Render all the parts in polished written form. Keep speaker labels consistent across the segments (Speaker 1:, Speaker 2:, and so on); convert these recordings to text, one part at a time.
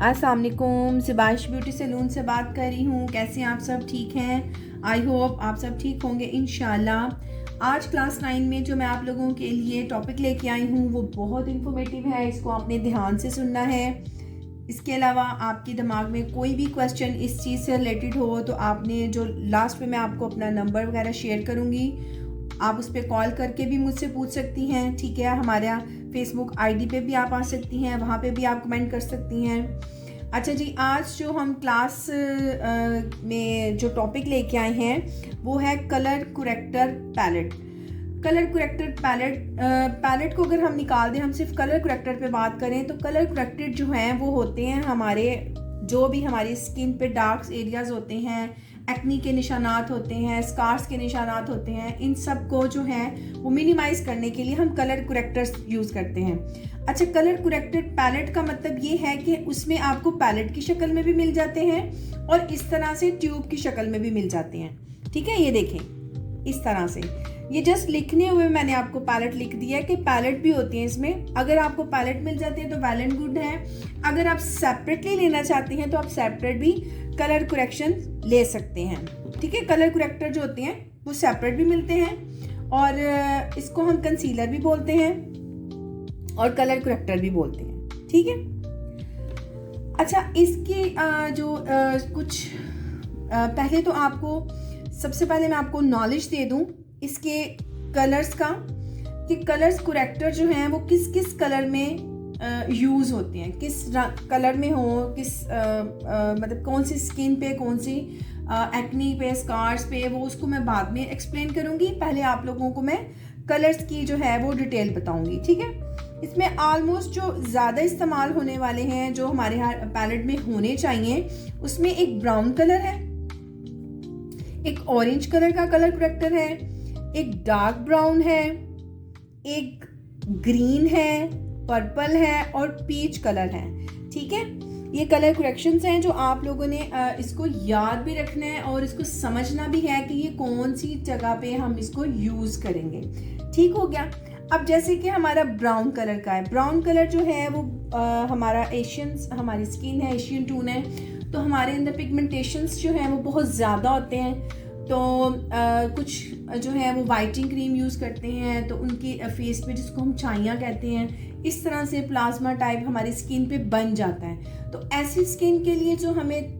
Speaker 1: अस्सलाम वालेकुम, ज़िबाश beauty salon से बात कर रही हूँ। कैसे हैं आप सब? ठीक हैं? आई होप आप सब ठीक होंगे इंशाल्लाह। आज क्लास 9 में जो मैं आप लोगों के लिए टॉपिक लेके आई हूँ वो बहुत इन्फॉर्मेटिव है, इसको आपने ध्यान से सुनना है। इसके अलावा आपके दिमाग में कोई भी क्वेश्चन इस चीज़ से रिलेटेड हो तो आपने जो लास्ट में मैं आपको अपना नंबर वगैरह शेयर करूँगी, आप उस पर कॉल करके भी मुझसे पूछ सकती हैं। ठीक है, हमारा फेसबुक आईडी पे भी आप आ सकती हैं, वहाँ पे भी आप कमेंट कर सकती हैं। अच्छा जी, आज जो हम क्लास में जो टॉपिक लेके आए हैं वो है colour corrector palette. Colour corrector palette को अगर हम निकाल दें, हम सिर्फ कलर करेक्टर पे बात करें तो कलर करेक्टर जो हैं वो होते हैं हमारे जो भी हमारी स्किन पे डार्क एरियाज़ होते हैं, एक्नी के निशानात होते हैं, स्कार्स के निशानात होते हैं, इन सब को जो है वो मिनिमाइज़ करने के लिए हम कलर करेक्टर्स यूज़ करते हैं। अच्छा, कलर करेक्टर पैलेट का मतलब ये है कि उसमें आपको पैलेट की शक्ल में भी मिल जाते हैं और इस तरह से ट्यूब की शक्ल में भी मिल जाते हैं। ठीक है, ये देखें इस तरह से। ये जस्ट लिखने हुए मैंने आपको पैलेट लिख दिया है कि पैलेट भी होती है इसमें। अगर आपको पैलेट मिल जाती है तो वेल एंड गुड है। अगर आप सेपरेटली लेना चाहते हैं तो आप सेपरेट भी कलर करेक्शन ले सकते हैं। ठीक है, कलर करेक्टर जो होते हैं वो सेपरेट भी मिलते हैं और इसको हम कंसीलर भी बोलते हैं और कलर करेक्टर भी बोलते हैं। ठीक है, अच्छा इसकी कुछ पहले तो आपको सबसे पहले मैं आपको नॉलेज दे दूं इसके कलर्स का कि कलर्स करेक्टर जो हैं वो किस किस कलर में यूज़ होते हैं, किस कलर में हो, किस मतलब कौन सी स्किन पे, कौन सी एक्नी पे, स्कार्स पे, वो उसको मैं बाद में एक्सप्लेन करूँगी। पहले आप लोगों को मैं कलर्स की जो है वो डिटेल बताऊँगी। ठीक है, इसमें ऑलमोस्ट जो ज़्यादा इस्तेमाल होने वाले हैं जो हमारे यहाँ पैलेट में होने चाहिए, उसमें एक ब्राउन कलर है, एक ऑरेंज कलर का कलर करेक्टर है, एक डार्क ब्राउन है, एक ग्रीन है, पर्पल है और पीच कलर है। ठीक है, ये कलर करेक्शंस हैं जो आप लोगों ने इसको याद भी रखना है और इसको समझना भी है कि ये कौन सी जगह पे हम इसको यूज़ करेंगे। ठीक हो गया। अब जैसे कि हमारा ब्राउन कलर का है, ब्राउन कलर जो है वो हमारा हमारी स्किन है, एशियन टोन है, तो हमारे अंदर पिगमेंटेशंस जो हैं वो बहुत ज़्यादा होते हैं। तो कुछ जो है वो वाइटनिंग क्रीम यूज़ करते हैं तो उनकी फेस पे, जिसको हम छाइयाँ कहते हैं, इस तरह से प्लाज्मा टाइप हमारी स्किन पे बन जाता है। तो ऐसी स्किन के लिए जो हमें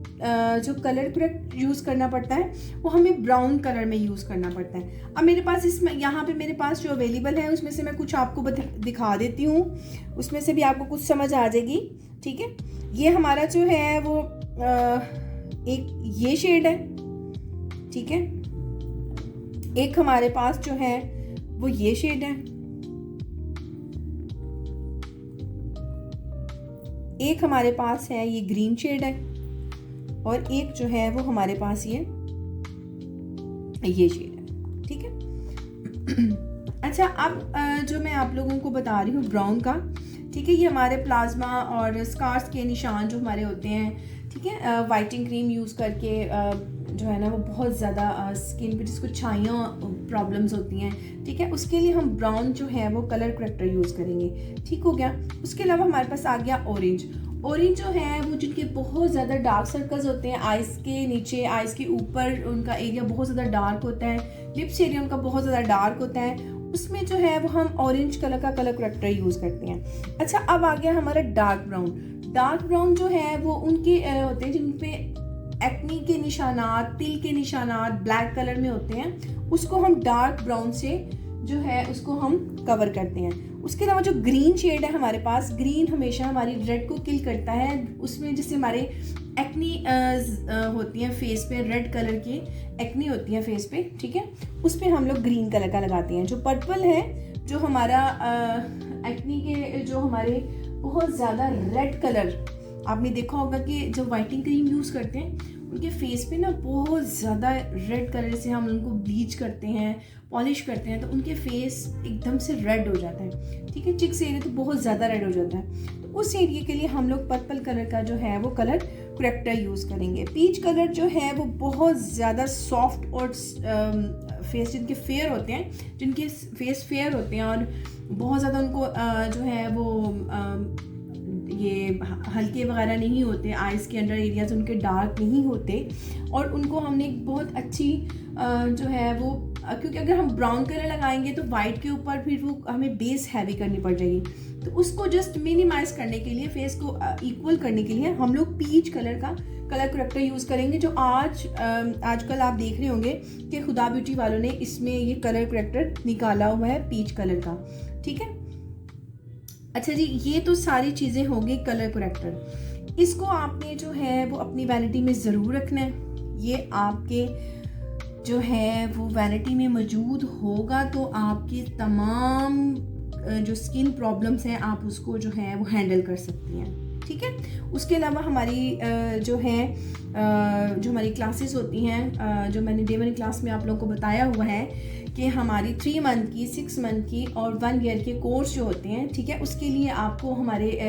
Speaker 1: जो कलर करेक्ट यूज़ करना पड़ता है वो हमें ब्राउन कलर में यूज़ करना पड़ता है। अब मेरे पास यहाँ पे मेरे पास जो अवेलेबल है उसमें से मैं कुछ आपको दिखा देती हूँ, उसमें से भी आपको कुछ समझ आ जाएगी। ठीक है, ये हमारा जो है वो एक ये शेड है। ठीक है, एक हमारे पास जो है वो ये शेड है, एक हमारे पास है ये ग्रीन शेड है और एक जो है वो हमारे पास ये शेड है। ठीक है, अच्छा अब जो मैं आप लोगों को बता रही हूँ ब्राउन का, ठीक है, ये हमारे प्लाज्मा और स्कार्स के निशान जो हमारे होते हैं। ठीक है, वाइटनिंग क्रीम यूज़ करके जो है ना वो बहुत ज़्यादा स्किन पे जिसको छाइयाँ प्रॉब्लम्स होती हैं, ठीक है, उसके लिए हम ब्राउन जो है वो कलर करेक्टर यूज़ करेंगे। ठीक हो गया। उसके अलावा हमारे पास आ गया ऑरेंज। ऑरेंज जो है वो जिनके बहुत ज़्यादा डार्क सर्कल्स होते हैं, आइज़ के नीचे, आइज़ के ऊपर उनका एरिया बहुत ज़्यादा डार्क होता है, लिप्स एरिया उनका बहुत ज़्यादा डार्क होता है, उसमें जो है वो हम ऑरेंज कलर का कलर करेक्टर यूज़ करते हैं। अच्छा, अब आ गया हमारा डार्क ब्राउन। डार्क ब्राउन जो है वो उनके होते हैं जिन पे एक्नी के निशानात, तिल के निशानात ब्लैक कलर में होते हैं, उसको हम डार्क ब्राउन से जो है उसको हम कवर करते हैं। उसके अलावा जो ग्रीन शेड है हमारे पास, ग्रीन हमेशा हमारी रेड को किल करता है। उसमें जैसे हमारे एक्नी होती हैं फेस पे, रेड कलर की एक्नी होती है फेस पे, ठीक है, उस पर हम लोग ग्रीन कलर का लगाते हैं। जो पर्पल है, जो हमारा एक्नी के जो हमारे बहुत ज़्यादा रेड कलर, आपने देखा होगा कि जो वाइटनिंग क्रीम यूज़ करते हैं उनके फेस पे ना बहुत ज़्यादा रेड कलर से हम उनको ब्लीच करते हैं, पॉलिश करते हैं, तो उनके फेस एकदम से रेड हो जाता है। ठीक है, चिक्स एरिया तो बहुत ज़्यादा रेड हो जाता है, तो उस एरिया के लिए हम लोग पर्पल कलर का जो है वो कलर करेक्टर यूज़ करेंगे। पीच कलर जो है वो बहुत ज़्यादा सॉफ्ट और फेस जिनके फेयर होते हैं, जिनके फेस फेयर होते हैं और बहुत ज़्यादा उनको जो है वो ये हल्के वगैरह नहीं होते, आइज़ के अंडर एरियाज उनके डार्क नहीं होते, और उनको हमने एक बहुत अच्छी जो है वो, क्योंकि अगर हम ब्राउन कलर लगाएंगे तो वाइट के ऊपर फिर वो हमें बेस हैवी करनी पड़ जाएगी, तो उसको जस्ट मिनिमाइज़ करने के लिए, फेस को इक्वल करने के लिए हम लोग पीच कलर का कलर करेक्टर यूज़ करेंगे, जो आजकल आप देख रहे होंगे कि खुदा ब्यूटी वालों ने इसमें ये कलर करेक्टर निकाला हुआ है पीच कलर का। ठीक है, अच्छा जी, ये तो सारी चीज़ें हो गई कलर करेक्टर। इसको आपने जो है वो अपनी वैनिटी में ज़रूर रखना है। ये आपके जो है वो वैनिटी में मौजूद होगा तो आपके तमाम जो स्किन प्रॉब्लम्स हैं आप उसको जो है वो हैंडल कर सकती हैं। ठीक है, उसके अलावा हमारी जो हमारी क्लासेस होती हैं, जो मैंने डे 1 क्लास में आप लोगों को बताया हुआ है कि हमारी 3 मंथ की, 6 मंथ की और 1 ईयर के कोर्स जो होते हैं, ठीक है, उसके लिए आपको हमारे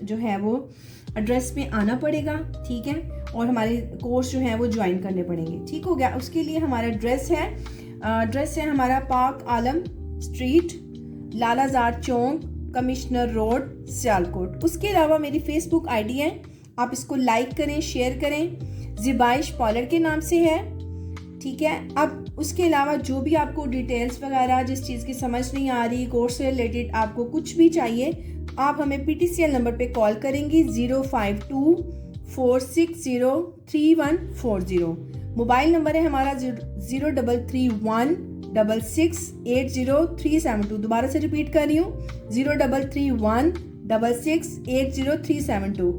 Speaker 1: जो है वो एड्रेस पे आना पड़ेगा। ठीक है, और हमारे कोर्स जो है वो ज्वाइन करने पड़ेंगे। ठीक हो गया, उसके लिए हमारा एड्रेस है हमारा पार्क आलम स्ट्रीट, लालाजार चौक, कमिश्नर रोड, सियालकोट। उसके अलावा मेरी फेसबुक आईडी है, आप इसको लाइक करें, शेयर करें, ज़िबाइश पॉलर के नाम से है। ठीक है, अब उसके अलावा जो भी आपको डिटेल्स वगैरह जिस चीज़ की समझ नहीं आ रही, कोर्स से रिलेटेड आपको कुछ भी चाहिए, आप हमें PTCL नंबर पे कॉल करेंगी 052-460-3140। मोबाइल नंबर है हमारा 03316680-372। दोबारा से रिपीट कर रही हूँ, 03316680-372।